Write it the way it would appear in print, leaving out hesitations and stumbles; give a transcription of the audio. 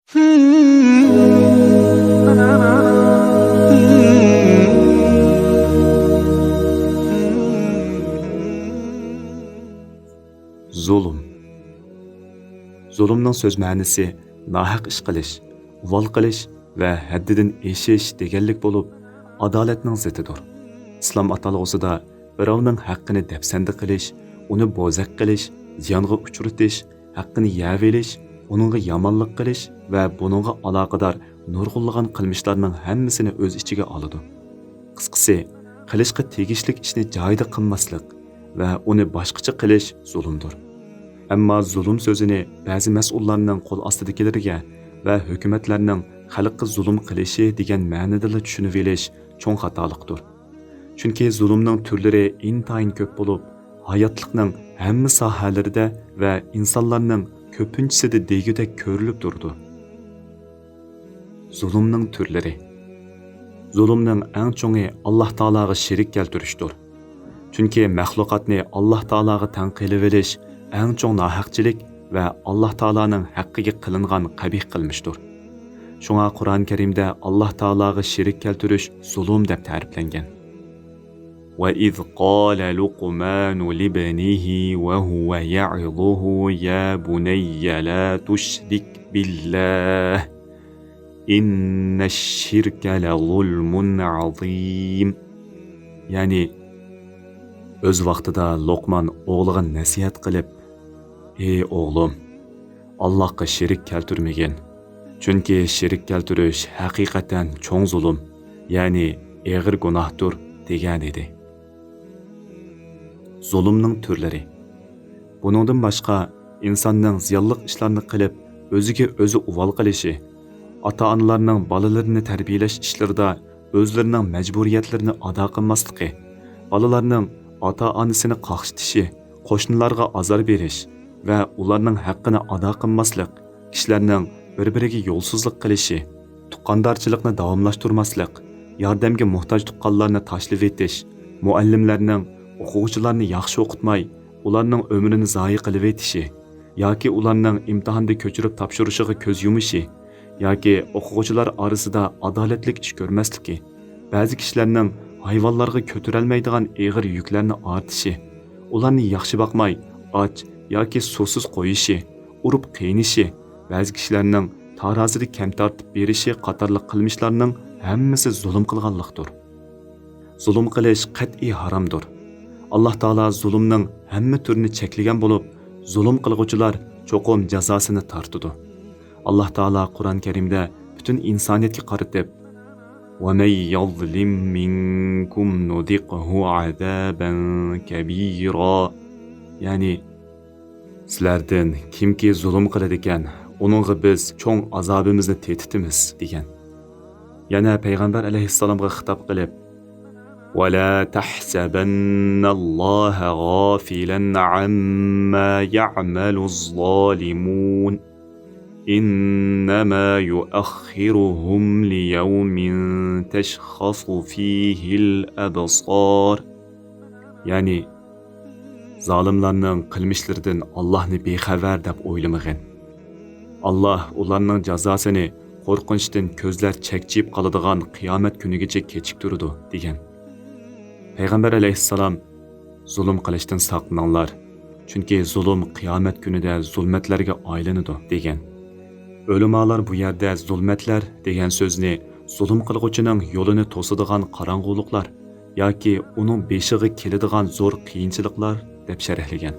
Zulm. Zulmning so'z ma'nosi nohaq ish qilish, uvol qilish va haddidan eshish deganlik bo'lib, adolatning ziddidir. Islom atalg'usida birovning haqqini dafsanda qilish, uni bo'zaq qilish, ziyonga uchratish, haqqini yeb olish, uningga yomonlik qilish va buningga aloqador nurg'unlagan qilmishlarning hammasini o'z ichiga oladi. Qisqasi, qilishga tegishli ishni joyida qilmaslik va uni boshqacha qilish zulmdir. Ammo zulm so'zini ba'zi mas'ullarning qo'l ostidagilariga va hukumatlarning xalqqa zulm qilishi degan ma'noda tushunib olish cho'ng xatolikdir. Chunki zulmning turlari intayin ko'p bo'lib, hayotlikning hamma sohalarida va insonlarning ko'pinchisida degudek ko'rilib turdi. Zulmning turlari. Zulmning eng cho'ngi Alloh taolaga shirik keltirishdir. Chunki maxluqotni Alloh taolaga tang qilib olish eng cho'ng nohaqchilik va Alloh taolaning haqqiga qilingan qabih qilmishdir. Shunga Qur'on Karimda Alloh taolaga shirik keltirish zulm deb ta'riflangan. وَإِذْ قَالَ لُقْمَانُ لِابْنِهِ وَهُوَ يَعِظُهُ يَا بُنَيَّ لَا تُشْرِكْ بِاللَّهِ إِنَّ الشِّرْكَ لَظُلْمٌ عَظِيمٌ. Ya'ni o'z vaqtida Luqman o'g'liga nasihat qilib, "Ey o'g'lim, Allohga shirik keltirmagin. Chunki shirik keltirish haqiqatan cho'ng zulm, ya'ni og'ir gunohdir" degan edi. Zulmning turlari. Buningdan boshqa insonning ziyonli ishlarni qilib, o'ziga o'zi uvol qilishi, ota-onalarning bolalarini tarbiyalash ishlarida o'zlarining majburiyatlarini ado qilmasligi, bolalarning ota-onasini qaqshitishi, qo'shnilarga azor berish va ularning haqqini ado qilmaslik, kishilarning bir-biriga yo'lsizlik qilishi, tuqqandorchilikni davomlashtirmaslik, yordamga muhtoj tuqqanlarni tashlab etish, muallimlarning o'quvchilarni yaxshi o'qitmay, ularning umrini zoyi qilib etishi, yoki ularning imtihonda ko'chirib topshirishiga ko'z yumishi, yoki o'quvchilar orasida adolatli ish ko'rmasligi, ba'zi kishilarning hayvonlarga ko'tarolmaydigan og'ir yuklarni ortishi, ularni yaxshi boqmay, och yoki suvsiz qo'yishi, urib qiynishi, ba'zi kishilarning tarozida kam tortib berishi qatorli qilmishlarning hammasi zulm qilganlikdir. Zulm qilish qat'iy haromdir. Alloh taolo zulmning hamma turini cheklagan bo'lib, zulm qilguvchilar cho'qim jazosini tortadi. Alloh taolo Qur'on Karimda butun insoniyatga qaratib, وَمَنْ يَظْلِمْ مِنْكُمْ نُذِقْهُ عَذَابًا كَبِيرًا. Ya'ni sizlardan kimki zulm qiladi ekan, uningga biz cho'ng azobimizni tetitimiz degan. Yana payg'ambar alayhissalomga xitob qilib, وَلَا تَحْسَبَنَّ اللَّهَ غَافِلًا عَمَّا يَعْمَلُ الظَّالِمُونَ إِنَّمَا يُؤَخِّرُهُمْ لِيَوْمٍ تَشْخَصُ فِيهِ الْأَبْصَارُ. Ya'ni zolimlarning qilmishlaridan Allohni bexabar deb o'ylamag'in. Alloh ularning jazosini qo'rqinchdan ko'zlar chakchib qoladigan qiyomat kunigacha kechiktirdi degan. Payg'ambar alayhissalom zulm qilishdan saqlaninglar, chunki zulm qiyomat kunida zulmatlarga aylanadi degan. Ulamolar bu yerda zulmatlar degan so'zni zulm qilguvchining yo'lini to'sadigan qorong'uliklar yoki uning beshiga keladigan zo'r qiyinchiliklar deb sharhlagan.